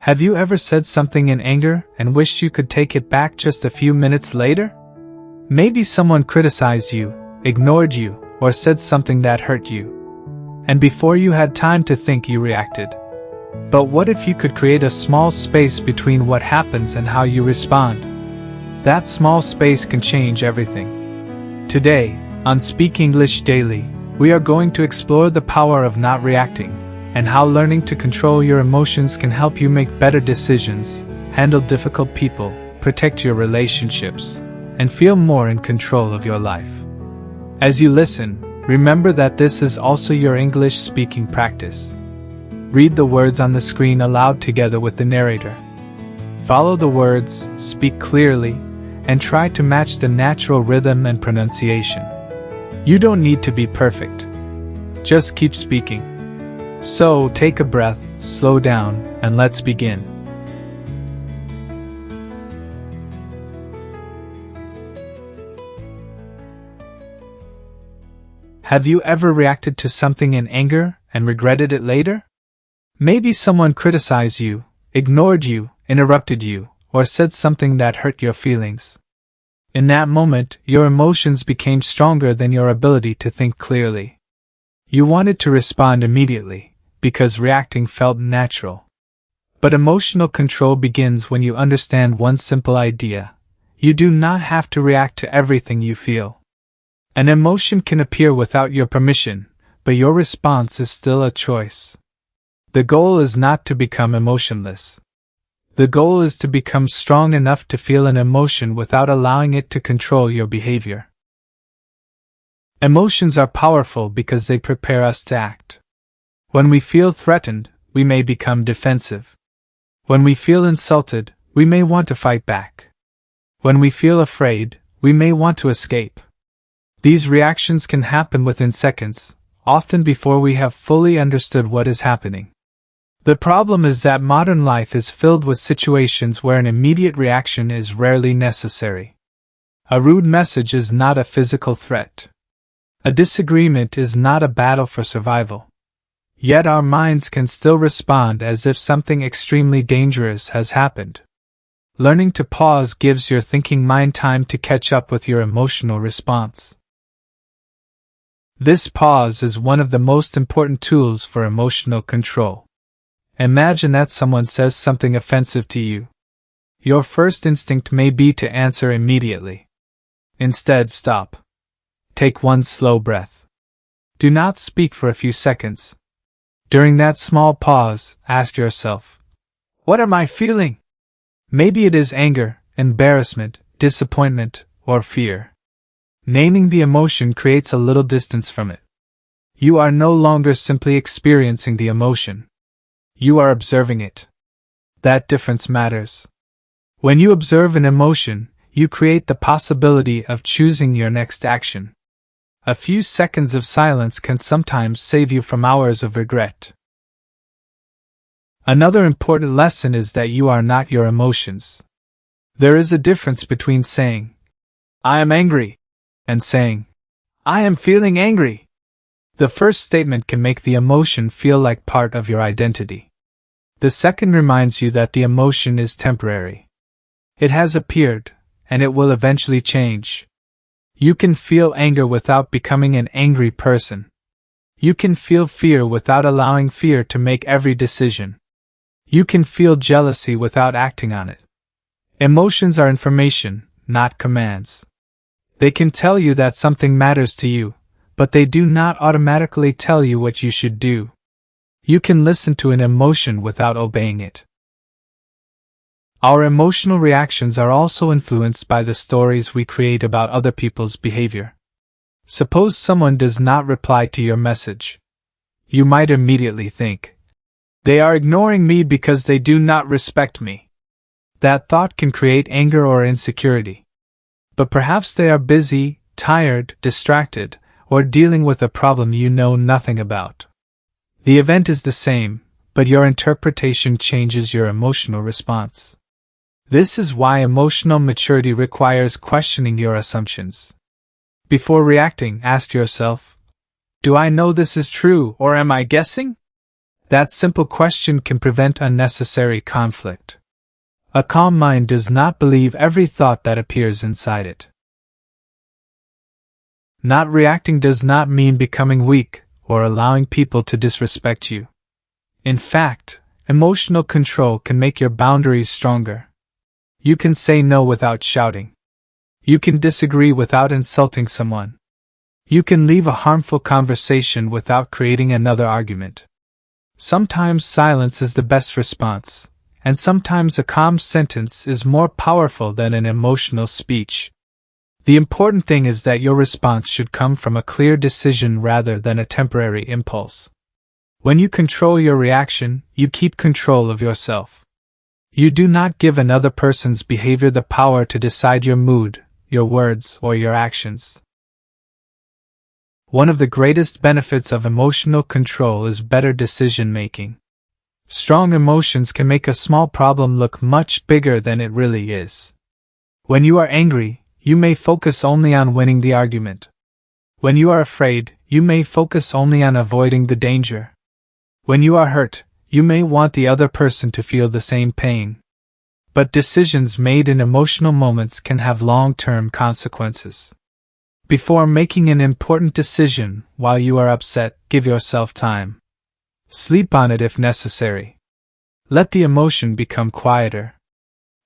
Have you ever said something in anger and wished you could take it back just a few minutes later? Maybe someone criticized you, ignored you, or said something that hurt you. And before you had time to think, you reacted. But what if you could create a small space between what happens and how you respond? That small space can change everything. Today, on Speak English Daily, we are going to explore the power of not reacting, and how learning to control your emotions can help you make better decisions, handle difficult people, protect your relationships, and feel more in control of your life. As you listen, remember that this is also your English speaking practice. Read the words on the screen aloud together with the narrator. Follow the words, speak clearly, and try to match the natural rhythm and pronunciation. You don't need to be perfect. Just keep speaking. So, take a breath, slow down, and let's begin. Have you ever reacted to something in anger and regretted it later? Maybe someone criticized you, ignored you, interrupted you, or said something that hurt your feelings. In that moment, your emotions became stronger than your ability to think clearly. You wanted to respond immediately, because reacting felt natural. But emotional control begins when you understand one simple idea. You do not have to react to everything you feel. An emotion can appear without your permission, but your response is still a choice. The goal is not to become emotionless. The goal is to become strong enough to feel an emotion without allowing it to control your behavior. Emotions are powerful because they prepare us to act. When we feel threatened, we may become defensive. When we feel insulted, we may want to fight back. When we feel afraid, we may want to escape. These reactions can happen within seconds, often before we have fully understood what is happening. The problem is that modern life is filled with situations where an immediate reaction is rarely necessary. A rude message is not a physical threat. A disagreement is not a battle for survival. Yet our minds can still respond as if something extremely dangerous has happened. Learning to pause gives your thinking mind time to catch up with your emotional response. This pause is one of the most important tools for emotional control. Imagine that someone says something offensive to you. Your first instinct may be to answer immediately. Instead, stop. Take one slow breath. Do not speak for a few seconds. During that small pause, ask yourself, what am I feeling? Maybe it is anger, embarrassment, disappointment, or fear. Naming the emotion creates a little distance from it. You are no longer simply experiencing the emotion. You are observing it. That difference matters. When you observe an emotion, you create the possibility of choosing your next action. A few seconds of silence can sometimes save you from hours of regret. Another important lesson is that you are not your emotions. There is a difference between saying, I am angry, and saying, I am feeling angry. The first statement can make the emotion feel like part of your identity. The second reminds you that the emotion is temporary. It has appeared, and it will eventually change. You can feel anger without becoming an angry person. You can feel fear without allowing fear to make every decision. You can feel jealousy without acting on it. Emotions are information, not commands. They can tell you that something matters to you, but they do not automatically tell you what you should do. You can listen to an emotion without obeying it. Our emotional reactions are also influenced by the stories we create about other people's behavior. Suppose someone does not reply to your message. You might immediately think, they are ignoring me because they do not respect me. That thought can create anger or insecurity. But perhaps they are busy, tired, distracted, or dealing with a problem you know nothing about. The event is the same, but your interpretation changes your emotional response. This is why emotional maturity requires questioning your assumptions. Before reacting, ask yourself, do I know this is true or am I guessing? That simple question can prevent unnecessary conflict. A calm mind does not believe every thought that appears inside it. Not reacting does not mean becoming weak or allowing people to disrespect you. In fact, emotional control can make your boundaries stronger. You can say no without shouting. You can disagree without insulting someone. You can leave a harmful conversation without creating another argument. Sometimes silence is the best response, and sometimes a calm sentence is more powerful than an emotional speech. The important thing is that your response should come from a clear decision rather than a temporary impulse. When you control your reaction, you keep control of yourself. You do not give another person's behavior the power to decide your mood, your words, or your actions. One of the greatest benefits of emotional control is better decision-making. Strong emotions can make a small problem look much bigger than it really is. When you are angry, you may focus only on winning the argument. When you are afraid, you may focus only on avoiding the danger. When you are hurt, you may want the other person to feel the same pain. But decisions made in emotional moments can have long-term consequences. Before making an important decision while you are upset, give yourself time. Sleep on it if necessary. Let the emotion become quieter.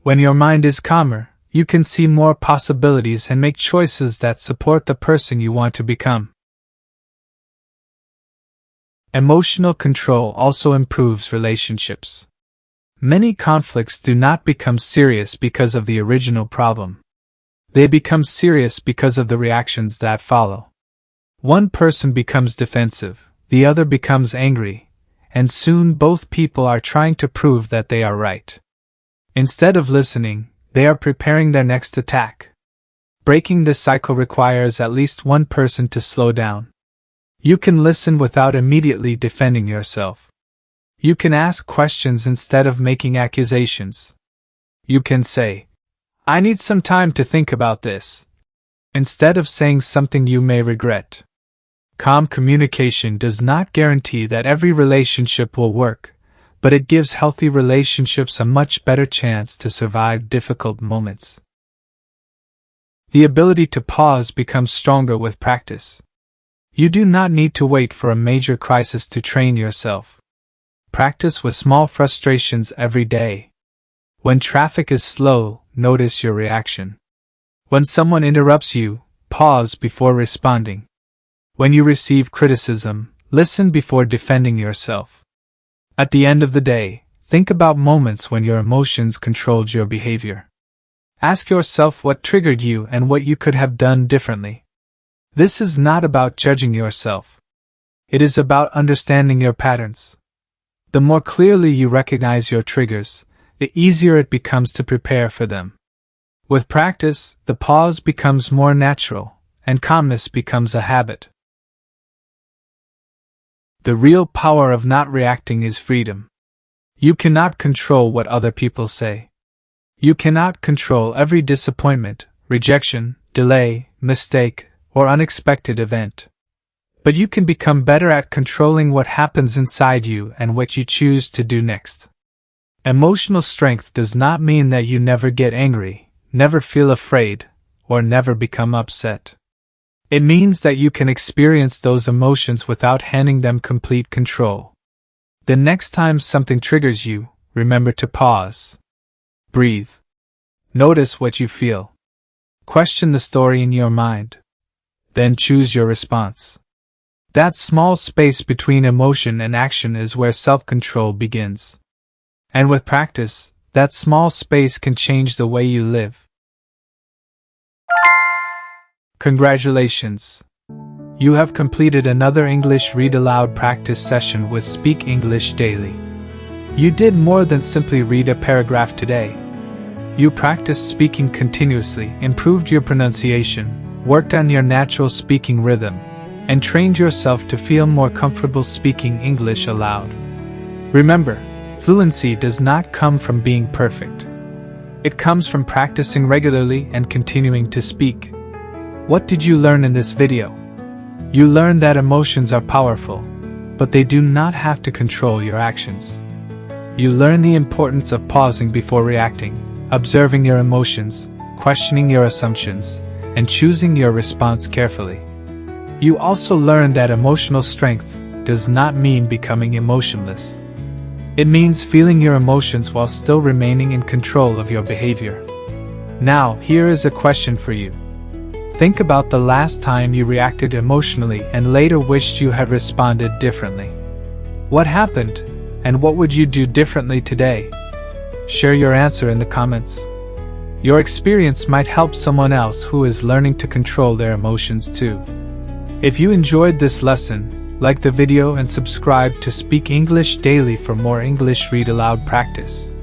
When your mind is calmer, you can see more possibilities and make choices that support the person you want to become. Emotional control also improves relationships. Many conflicts do not become serious because of the original problem. They become serious because of the reactions that follow. One person becomes defensive, the other becomes angry, and soon both people are trying to prove that they are right. Instead of listening, they are preparing their next attack. Breaking this cycle requires at least one person to slow down. You can listen without immediately defending yourself. You can ask questions instead of making accusations. You can say, "I need some time to think about this," instead of saying something you may regret. Calm communication does not guarantee that every relationship will work, but it gives healthy relationships a much better chance to survive difficult moments. The ability to pause becomes stronger with practice. You do not need to wait for a major crisis to train yourself. Practice with small frustrations every day. When traffic is slow, notice your reaction. When someone interrupts you, pause before responding. When you receive criticism, listen before defending yourself. At the end of the day, think about moments when your emotions controlled your behavior. Ask yourself what triggered you and what you could have done differently. This is not about judging yourself. It is about understanding your patterns. The more clearly you recognize your triggers, the easier it becomes to prepare for them. With practice, the pause becomes more natural, and calmness becomes a habit. The real power of not reacting is freedom. You cannot control what other people say. You cannot control every disappointment, rejection, delay, mistake, or unexpected event. But you can become better at controlling what happens inside you and what you choose to do next. Emotional strength does not mean that you never get angry, never feel afraid, or never become upset. It means that you can experience those emotions without handing them complete control. The next time something triggers you, remember to pause. Breathe. Notice what you feel. Question the story in your mind. Then choose your response. That small space between emotion and action is where self-control begins. And with practice, that small space can change the way you live. Congratulations! You have completed another English Read Aloud practice session with Speak English Daily. You did more than simply read a paragraph today. You practiced speaking continuously, improved your pronunciation, worked on your natural speaking rhythm, and trained yourself to feel more comfortable speaking English aloud. Remember, fluency does not come from being perfect. It comes from practicing regularly and continuing to speak. What did you learn in this video? You learned that emotions are powerful, but they do not have to control your actions. You learn the importance of pausing before reacting, observing your emotions, questioning your assumptions, and choosing your response carefully. You also learn that emotional strength does not mean becoming emotionless. It means feeling your emotions while still remaining in control of your behavior. Now, here is a question for you. Think about the last time you reacted emotionally and later wished you had responded differently. What happened, and what would you do differently today? Share your answer in the comments. Your experience might help someone else who is learning to control their emotions too. If you enjoyed this lesson, like the video and subscribe to Speak English Daily for more English read aloud practice.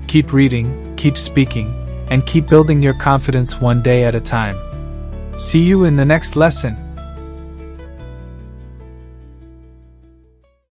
Keep reading, keep speaking, and keep building your confidence one day at a time. See you in the next lesson.